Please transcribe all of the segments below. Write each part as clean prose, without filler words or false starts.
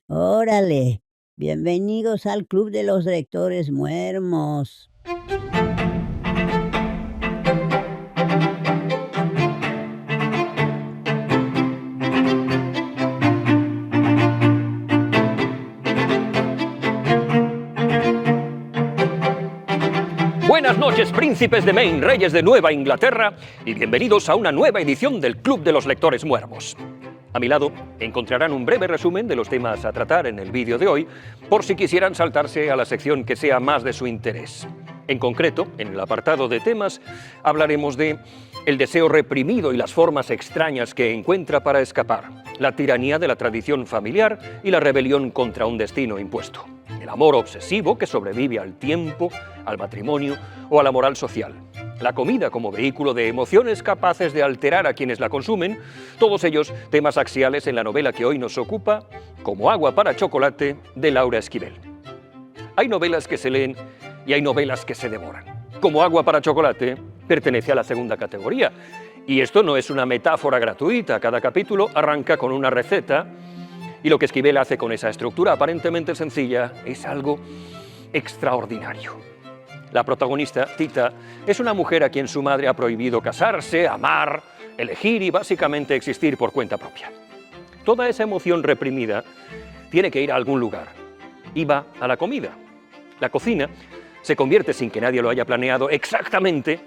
Órale, bienvenidos al Club de los Lectores Muermos. Buenas noches, príncipes de Maine, reyes de Nueva Inglaterra, y bienvenidos a una nueva edición del Club de los Lectores Muermos. A mi lado encontrarán un breve resumen de los temas a tratar en el vídeo de hoy, por si quisieran saltarse a la sección que sea más de su interés. En concreto, en el apartado de temas, hablaremos de el deseo reprimido y las formas extrañas que encuentra para escapar, la tiranía de la tradición familiar y la rebelión contra un destino impuesto, el amor obsesivo que sobrevive al tiempo, al matrimonio o a la moral social, la comida como vehículo de emociones capaces de alterar a quienes la consumen, todos ellos temas axiales en la novela que hoy nos ocupa, Como agua para chocolate, de Laura Esquivel. Hay novelas que se leen y hay novelas que se devoran. Como agua para chocolate pertenece a la segunda categoría. Y esto no es una metáfora gratuita. Cada capítulo arranca con una receta y lo que Esquivel hace con esa estructura aparentemente sencilla es algo extraordinario. La protagonista, Tita, es una mujer a quien su madre ha prohibido casarse, amar, elegir y básicamente existir por cuenta propia. Toda esa emoción reprimida tiene que ir a algún lugar y va a la comida. La cocina se convierte, sin que nadie lo haya planeado exactamente,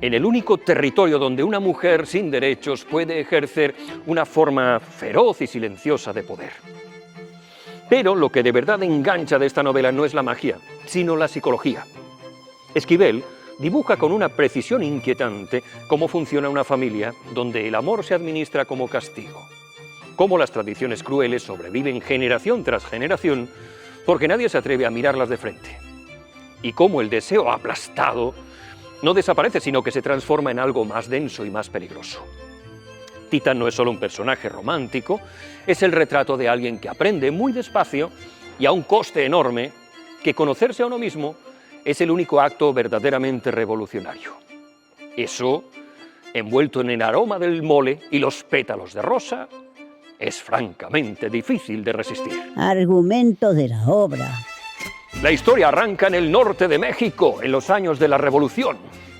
en el único territorio donde una mujer sin derechos puede ejercer una forma feroz y silenciosa de poder. Pero lo que de verdad engancha de esta novela no es la magia, sino la psicología. Esquivel dibuja con una precisión inquietante cómo funciona una familia donde el amor se administra como castigo, cómo las tradiciones crueles sobreviven generación tras generación porque nadie se atreve a mirarlas de frente, y cómo el deseo aplastado no desaparece, sino que se transforma en algo más denso y más peligroso. Tita no es solo un personaje romántico, es el retrato de alguien que aprende muy despacio y a un coste enorme que conocerse a uno mismo es el único acto verdaderamente revolucionario. Eso, envuelto en el aroma del mole y los pétalos de rosa, es francamente difícil de resistir. Argumento de la obra. La historia arranca en el norte de México, en los años de la Revolución.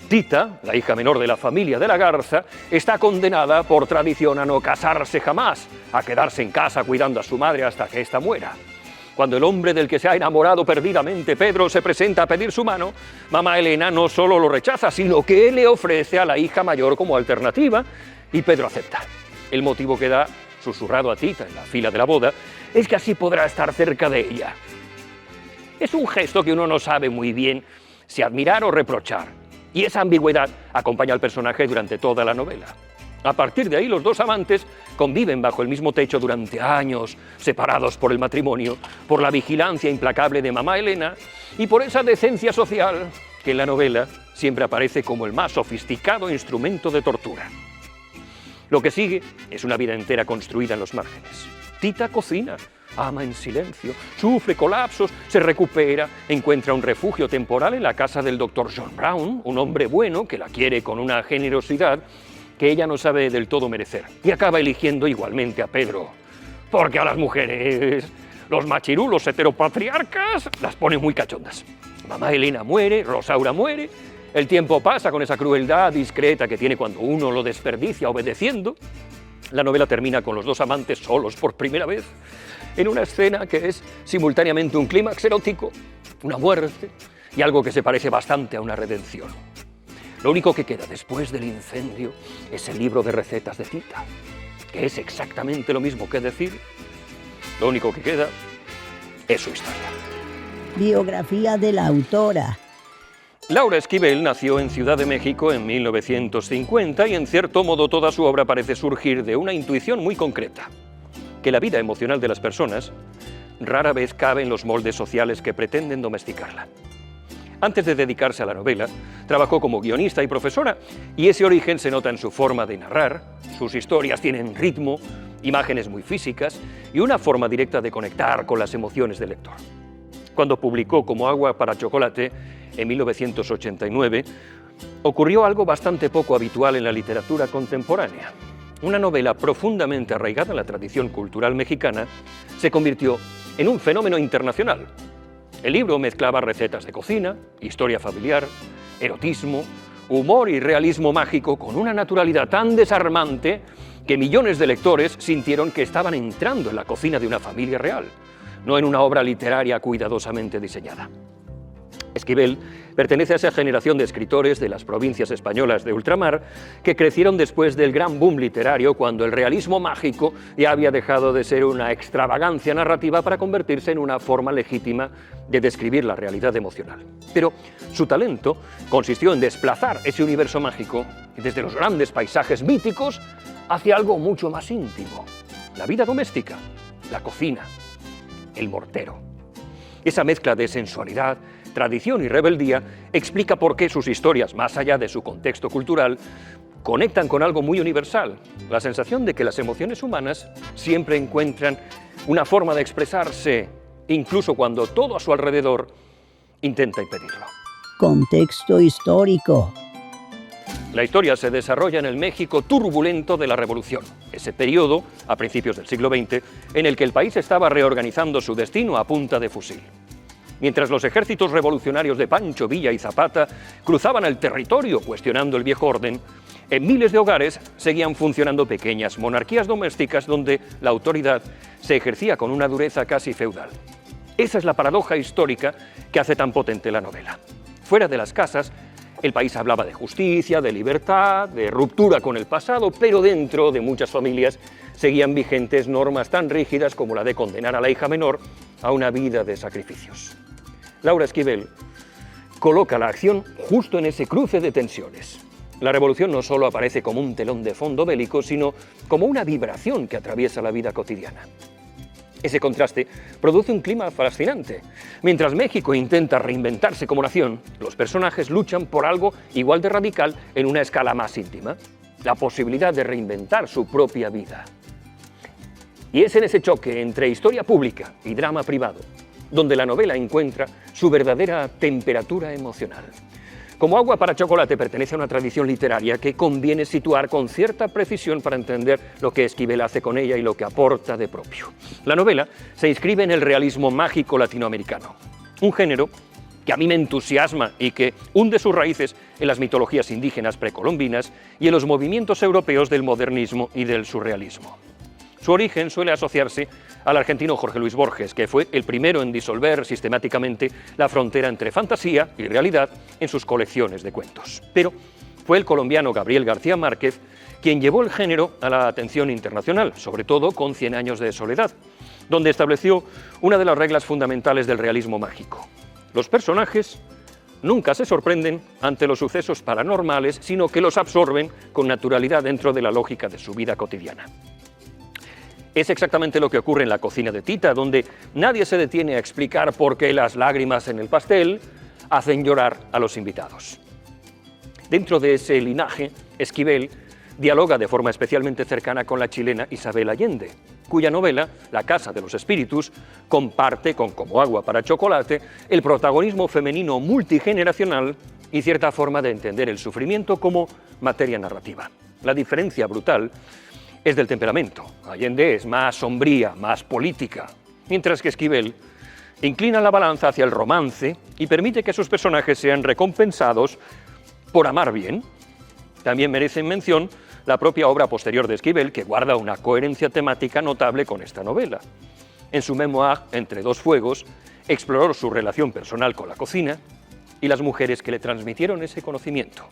Tita, la hija menor de la familia de la Garza, está condenada por tradición a no casarse jamás, a quedarse en casa cuidando a su madre hasta que ésta muera. Cuando el hombre del que se ha enamorado perdidamente, Pedro, se presenta a pedir su mano, mamá Elena no solo lo rechaza, sino que le ofrece a la hija mayor como alternativa, y Pedro acepta. El motivo que da, susurrado a Tita en la fila de la boda, es que así podrá estar cerca de ella. Es un gesto que uno no sabe muy bien si admirar o reprochar, y esa ambigüedad acompaña al personaje durante toda la novela. A partir de ahí, los dos amantes conviven bajo el mismo techo durante años, separados por el matrimonio, por la vigilancia implacable de mamá Elena y por esa decencia social que en la novela siempre aparece como el más sofisticado instrumento de tortura. Lo que sigue es una vida entera construida en los márgenes. Tita cocina, ama en silencio, sufre colapsos, se recupera, encuentra un refugio temporal en la casa del doctor John Brown, un hombre bueno que la quiere con una generosidad que ella no sabe del todo merecer, y acaba eligiendo igualmente a Pedro, porque a las mujeres, los machirulos heteropatriarcas, las pone muy cachondas. Mamá Elena muere, Rosaura muere, el tiempo pasa con esa crueldad discreta que tiene cuando uno lo desperdicia obedeciendo. La novela termina con los dos amantes solos por primera vez, en una escena que es simultáneamente un clímax erótico, una muerte y algo que se parece bastante a una redención. Lo único que queda después del incendio es el libro de recetas de Tita, que es exactamente lo mismo que decir. Lo único que queda es su historia. Biografía de la autora. Laura Esquivel nació en Ciudad de México en 1950 y en cierto modo toda su obra parece surgir de una intuición muy concreta, que la vida emocional de las personas rara vez cabe en los moldes sociales que pretenden domesticarla. Antes de dedicarse a la novela, trabajó como guionista y profesora, y ese origen se nota en su forma de narrar. Sus historias tienen ritmo, imágenes muy físicas y una forma directa de conectar con las emociones del lector. Cuando publicó Como agua para chocolate, en 1989, ocurrió algo bastante poco habitual en la literatura contemporánea. Una novela profundamente arraigada en la tradición cultural mexicana se convirtió en un fenómeno internacional. El libro mezclaba recetas de cocina, historia familiar, erotismo, humor y realismo mágico con una naturalidad tan desarmante que millones de lectores sintieron que estaban entrando en la cocina de una familia real, no en una obra literaria cuidadosamente diseñada. Esquivel pertenece a esa generación de escritores de las provincias españolas de ultramar que crecieron después del gran boom literario, cuando el realismo mágico ya había dejado de ser una extravagancia narrativa para convertirse en una forma legítima de describir la realidad emocional. Pero su talento consistió en desplazar ese universo mágico desde los grandes paisajes míticos hacia algo mucho más íntimo: la vida doméstica, la cocina, el mortero. Esa mezcla de sensualidad, tradición y rebeldía explica por qué sus historias, más allá de su contexto cultural, conectan con algo muy universal: la sensación de que las emociones humanas siempre encuentran una forma de expresarse, incluso cuando todo a su alrededor intenta impedirlo. Contexto histórico. La historia se desarrolla en el México turbulento de la Revolución, ese periodo, a principios del siglo XX, en el que el país estaba reorganizando su destino a punta de fusil. Mientras los ejércitos revolucionarios de Pancho Villa y Zapata cruzaban el territorio cuestionando el viejo orden, en miles de hogares seguían funcionando pequeñas monarquías domésticas donde la autoridad se ejercía con una dureza casi feudal. Esa es la paradoja histórica que hace tan potente la novela. Fuera de las casas, el país hablaba de justicia, de libertad, de ruptura con el pasado, pero dentro de muchas familias seguían vigentes normas tan rígidas como la de condenar a la hija menor a una vida de sacrificios. Laura Esquivel coloca la acción justo en ese cruce de tensiones. La revolución no solo aparece como un telón de fondo bélico, sino como una vibración que atraviesa la vida cotidiana. Ese contraste produce un clima fascinante. Mientras México intenta reinventarse como nación, los personajes luchan por algo igual de radical en una escala más íntima: la posibilidad de reinventar su propia vida. Y es en ese choque entre historia pública y drama privado donde la novela encuentra su verdadera temperatura emocional. Como Agua para chocolate pertenece a una tradición literaria que conviene situar con cierta precisión para entender lo que Esquivel hace con ella y lo que aporta de propio. La novela se inscribe en el realismo mágico latinoamericano, un género que a mí me entusiasma y que hunde sus raíces en las mitologías indígenas precolombinas y en los movimientos europeos del modernismo y del surrealismo. Su origen suele asociarse al argentino Jorge Luis Borges, que fue el primero en disolver sistemáticamente la frontera entre fantasía y realidad en sus colecciones de cuentos. Pero fue el colombiano Gabriel García Márquez quien llevó el género a la atención internacional, sobre todo con 100 años de soledad, donde estableció una de las reglas fundamentales del realismo mágico: los personajes nunca se sorprenden ante los sucesos paranormales, sino que los absorben con naturalidad dentro de la lógica de su vida cotidiana. Es exactamente lo que ocurre en La cocina de Tita, donde nadie se detiene a explicar por qué las lágrimas en el pastel hacen llorar a los invitados. Dentro de ese linaje, Esquivel dialoga de forma especialmente cercana con la chilena Isabel Allende, cuya novela, La casa de los espíritus, comparte con Como agua para chocolate el protagonismo femenino multigeneracional y cierta forma de entender el sufrimiento como materia narrativa. La diferencia brutal es del temperamento. Allende es más sombría, más política, mientras que Esquivel inclina la balanza hacia el romance y permite que sus personajes sean recompensados por amar bien. También merece mención la propia obra posterior de Esquivel, que guarda una coherencia temática notable con esta novela. En su memoir, Entre dos fuegos, exploró su relación personal con la cocina y las mujeres que le transmitieron ese conocimiento.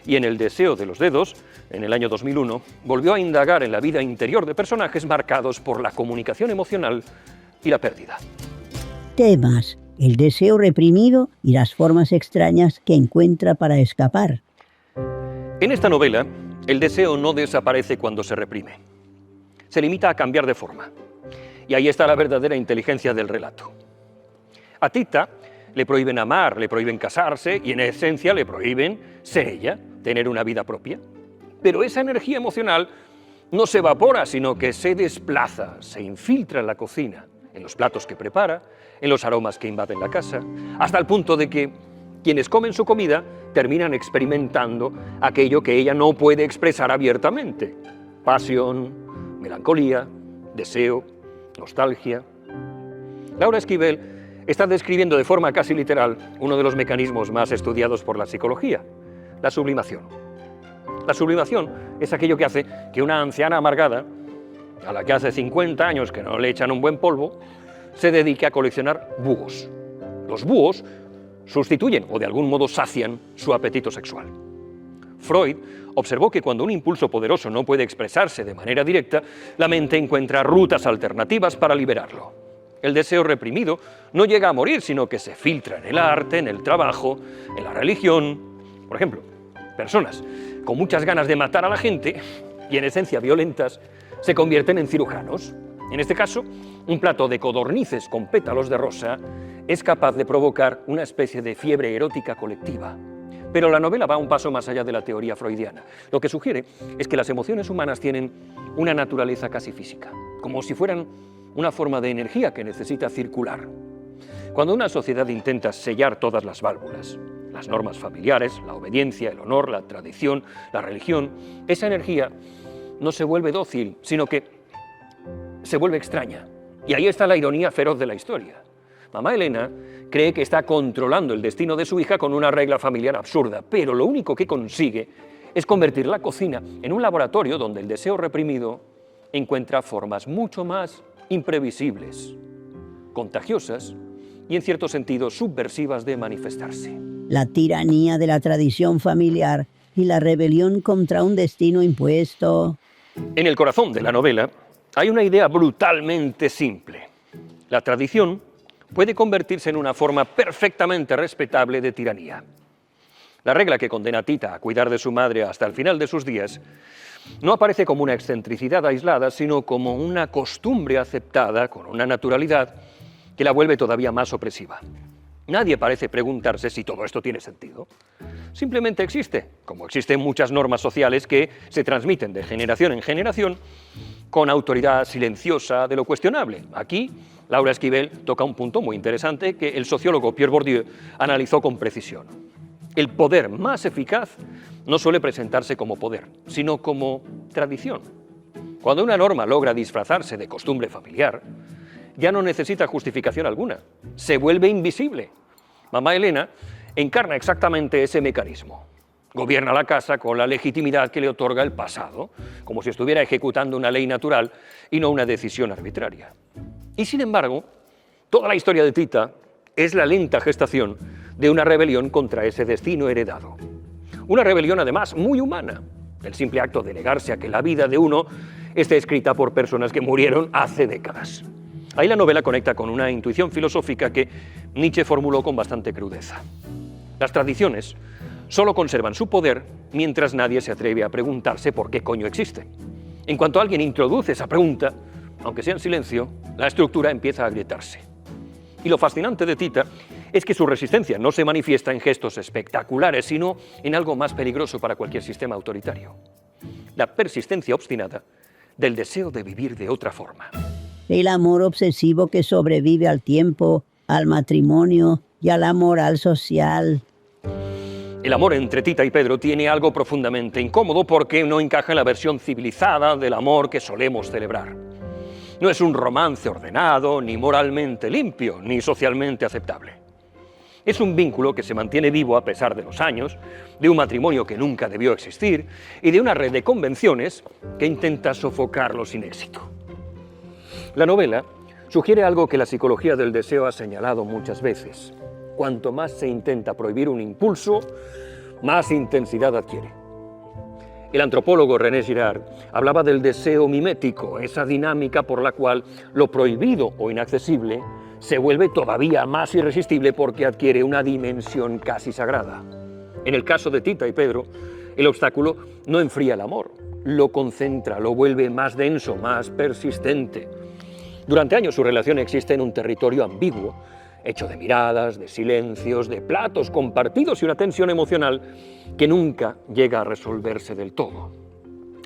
Y en El deseo de los dedos, en el año 2001, volvió a indagar en la vida interior de personajes marcados por la comunicación emocional y la pérdida. Temas: el deseo reprimido y las formas extrañas que encuentra para escapar. En esta novela, el deseo no desaparece cuando se reprime. Se limita a cambiar de forma. Y ahí está la verdadera inteligencia del relato. A Tita le prohíben amar, le prohíben casarse y en esencia le prohíben ser ella, tener una vida propia. Pero esa energía emocional no se evapora, sino que se desplaza, se infiltra en la cocina, en los platos que prepara, en los aromas que invaden la casa, hasta el punto de que quienes comen su comida terminan experimentando aquello que ella no puede expresar abiertamente: pasión, melancolía, deseo, nostalgia. Laura Esquivel está describiendo de forma casi literal uno de los mecanismos más estudiados por la psicología, la sublimación. La sublimación es aquello que hace que una anciana amargada, a la que hace 50 años que no le echan un buen polvo, se dedique a coleccionar búhos. Los búhos sustituyen o de algún modo sacian su apetito sexual. Freud observó que cuando un impulso poderoso no puede expresarse de manera directa, la mente encuentra rutas alternativas para liberarlo. El deseo reprimido no llega a morir, sino que se filtra en el arte, en el trabajo, en la religión. Por ejemplo, personas con muchas ganas de matar a la gente y en esencia violentas se convierten en cirujanos. En este caso, un plato de codornices con pétalos de rosa es capaz de provocar una especie de fiebre erótica colectiva. Pero la novela va un paso más allá de la teoría freudiana. Lo que sugiere es que las emociones humanas tienen una naturaleza casi física, como si fueran una forma de energía que necesita circular. Cuando una sociedad intenta sellar todas las válvulas, las normas familiares, la obediencia, el honor, la tradición, la religión, esa energía no se vuelve dócil, sino que se vuelve extraña. Y ahí está la ironía feroz de la historia. Mamá Elena cree que está controlando el destino de su hija con una regla familiar absurda, pero lo único que consigue es convertir la cocina en un laboratorio donde el deseo reprimido encuentra formas mucho más imprevisibles, contagiosas y en cierto sentido subversivas de manifestarse. La tiranía de la tradición familiar y la rebelión contra un destino impuesto. En el corazón de la novela hay una idea brutalmente simple. La tradición puede convertirse en una forma perfectamente respetable de tiranía. La regla que condena a Tita a cuidar de su madre hasta el final de sus días no aparece como una excentricidad aislada, sino como una costumbre aceptada con una naturalidad que la vuelve todavía más opresiva. Nadie parece preguntarse si todo esto tiene sentido. Simplemente existe, como existen muchas normas sociales que se transmiten de generación en generación con autoridad silenciosa de lo cuestionable. Aquí, Laura Esquivel toca un punto muy interesante que el sociólogo Pierre Bourdieu analizó con precisión. El poder más eficaz no suele presentarse como poder, sino como tradición. Cuando una norma logra disfrazarse de costumbre familiar, ya no necesita justificación alguna, se vuelve invisible. Mamá Elena encarna exactamente ese mecanismo. Gobierna la casa con la legitimidad que le otorga el pasado, como si estuviera ejecutando una ley natural y no una decisión arbitraria. Y sin embargo, toda la historia de Tita es la lenta gestación de una rebelión contra ese destino heredado. Una rebelión además muy humana. El simple acto de negarse a que la vida de uno esté escrita por personas que murieron hace décadas. Ahí la novela conecta con una intuición filosófica que Nietzsche formuló con bastante crudeza. Las tradiciones solo conservan su poder mientras nadie se atreve a preguntarse por qué coño existen. En cuanto alguien introduce esa pregunta, aunque sea en silencio, la estructura empieza a agrietarse. Y lo fascinante de Tita es que su resistencia no se manifiesta en gestos espectaculares, sino en algo más peligroso para cualquier sistema autoritario: la persistencia obstinada del deseo de vivir de otra forma. El amor obsesivo que sobrevive al tiempo, al matrimonio y a la moral social. El amor entre Tita y Pedro tiene algo profundamente incómodo porque no encaja en la versión civilizada del amor que solemos celebrar. No es un romance ordenado, ni moralmente limpio, ni socialmente aceptable. Es un vínculo que se mantiene vivo a pesar de los años, de un matrimonio que nunca debió existir y de una red de convenciones que intenta sofocarlo sin éxito. La novela sugiere algo que la psicología del deseo ha señalado muchas veces. Cuanto más se intenta prohibir un impulso, más intensidad adquiere. El antropólogo René Girard hablaba del deseo mimético, esa dinámica por la cual lo prohibido o inaccesible se vuelve todavía más irresistible porque adquiere una dimensión casi sagrada. En el caso de Tita y Pedro, el obstáculo no enfría el amor, lo concentra, lo vuelve más denso, más persistente. Durante años su relación existe en un territorio ambiguo, hecho de miradas, de silencios, de platos compartidos y una tensión emocional que nunca llega a resolverse del todo.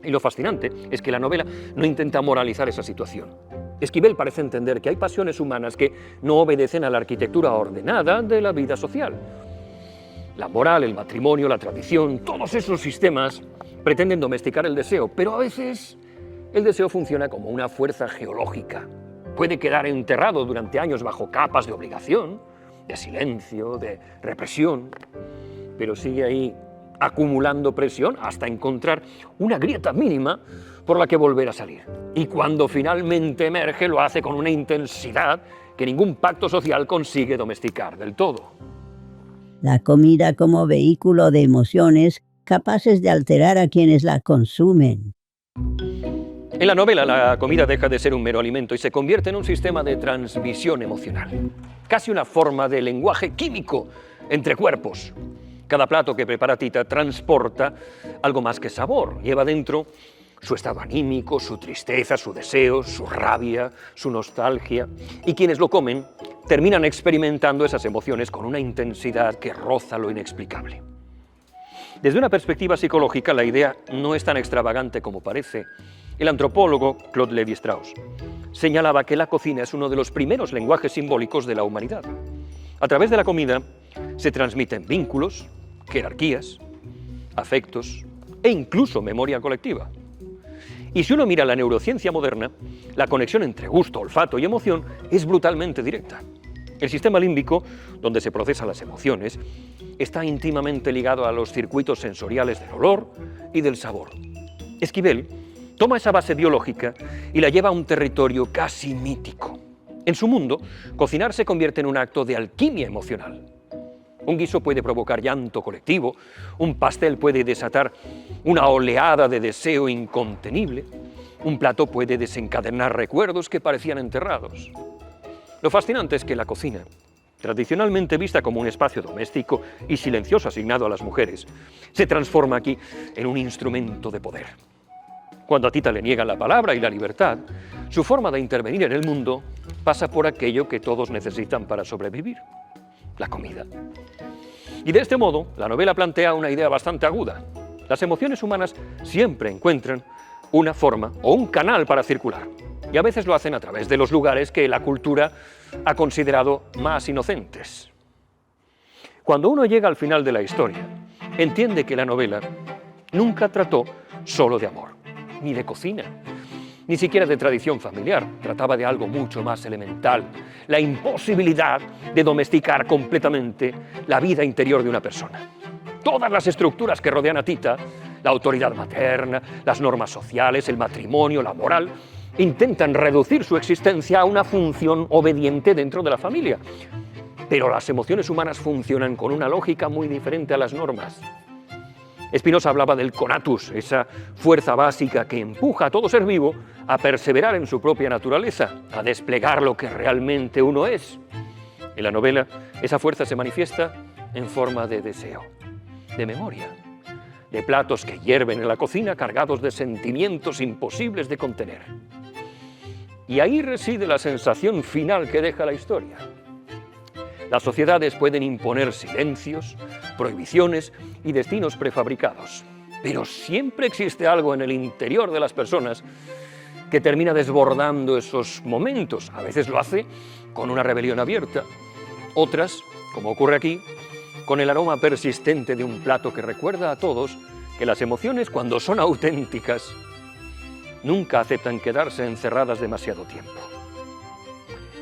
Y lo fascinante es que la novela no intenta moralizar esa situación. Esquivel parece entender que hay pasiones humanas que no obedecen a la arquitectura ordenada de la vida social. La moral, el matrimonio, la tradición, todos esos sistemas pretenden domesticar el deseo, pero a veces el deseo funciona como una fuerza geológica, puede quedar enterrado durante años bajo capas de obligación, de silencio, de represión, pero sigue ahí acumulando presión hasta encontrar una grieta mínima por la que volver a salir. Y cuando finalmente emerge, lo hace con una intensidad que ningún pacto social consigue domesticar del todo. La comida como vehículo de emociones capaces de alterar a quienes la consumen. En la novela, la comida deja de ser un mero alimento y se convierte en un sistema de transmisión emocional, casi una forma de lenguaje químico entre cuerpos. Cada plato que prepara Tita transporta algo más que sabor, lleva dentro su estado anímico, su tristeza, su deseo, su rabia, su nostalgia, y quienes lo comen terminan experimentando esas emociones con una intensidad que roza lo inexplicable. Desde una perspectiva psicológica, la idea no es tan extravagante como parece. El antropólogo Claude Lévi-Strauss señalaba que la cocina es uno de los primeros lenguajes simbólicos de la humanidad. A través de la comida se transmiten vínculos, jerarquías, afectos e incluso memoria colectiva. Y si uno mira la neurociencia moderna, la conexión entre gusto, olfato y emoción es brutalmente directa. El sistema límbico, donde se procesan las emociones, está íntimamente ligado a los circuitos sensoriales del olor y del sabor. Esquivel toma esa base biológica y la lleva a un territorio casi mítico. En su mundo, cocinar se convierte en un acto de alquimia emocional. Un guiso puede provocar llanto colectivo, un pastel puede desatar una oleada de deseo incontenible, un plato puede desencadenar recuerdos que parecían enterrados. Lo fascinante es que la cocina, tradicionalmente vista como un espacio doméstico y silencioso asignado a las mujeres, se transforma aquí en un instrumento de poder. Cuando a Tita le niegan la palabra y la libertad, su forma de intervenir en el mundo pasa por aquello que todos necesitan para sobrevivir: la comida. Y de este modo, la novela plantea una idea bastante aguda. Las emociones humanas siempre encuentran una forma o un canal para circular, y a veces lo hacen a través de los lugares que la cultura ha considerado más inocentes. Cuando uno llega al final de la historia, entiende que la novela nunca trató solo de amor, ni de cocina, ni siquiera de tradición familiar. Trataba de algo mucho más elemental: la imposibilidad de domesticar completamente la vida interior de una persona. Todas las estructuras que rodean a Tita, la autoridad materna, las normas sociales, el matrimonio, la moral, intentan reducir su existencia a una función obediente dentro de la familia. Pero las emociones humanas funcionan con una lógica muy diferente a las normas. Spinoza hablaba del conatus, esa fuerza básica que empuja a todo ser vivo a perseverar en su propia naturaleza, a desplegar lo que realmente uno es. En la novela, esa fuerza se manifiesta en forma de deseo, de memoria, de platos que hierven en la cocina cargados de sentimientos imposibles de contener. Y ahí reside la sensación final que deja la historia. Las sociedades pueden imponer silencios, prohibiciones y destinos prefabricados, pero siempre existe algo en el interior de las personas que termina desbordando esos momentos. A veces lo hace con una rebelión abierta, otras, como ocurre aquí, con el aroma persistente de un plato que recuerda a todos que las emociones, cuando son auténticas, nunca aceptan quedarse encerradas demasiado tiempo.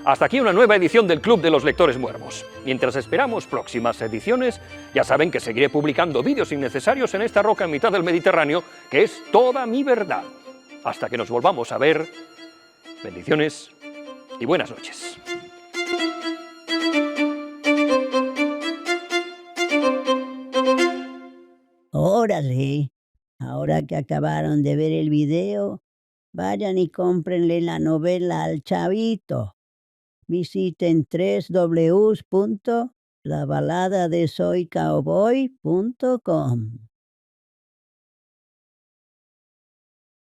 Hasta aquí una nueva edición del Club de los Lectores Muermos. Mientras esperamos próximas ediciones, ya saben que seguiré publicando vídeos innecesarios en esta roca en mitad del Mediterráneo, que es toda mi verdad. Hasta que nos volvamos a ver, bendiciones y buenas noches. Órale, ahora que acabaron de ver el video, vayan y cómprenle la novela al chavito. Visiten www.labaladadesoycowboy.com.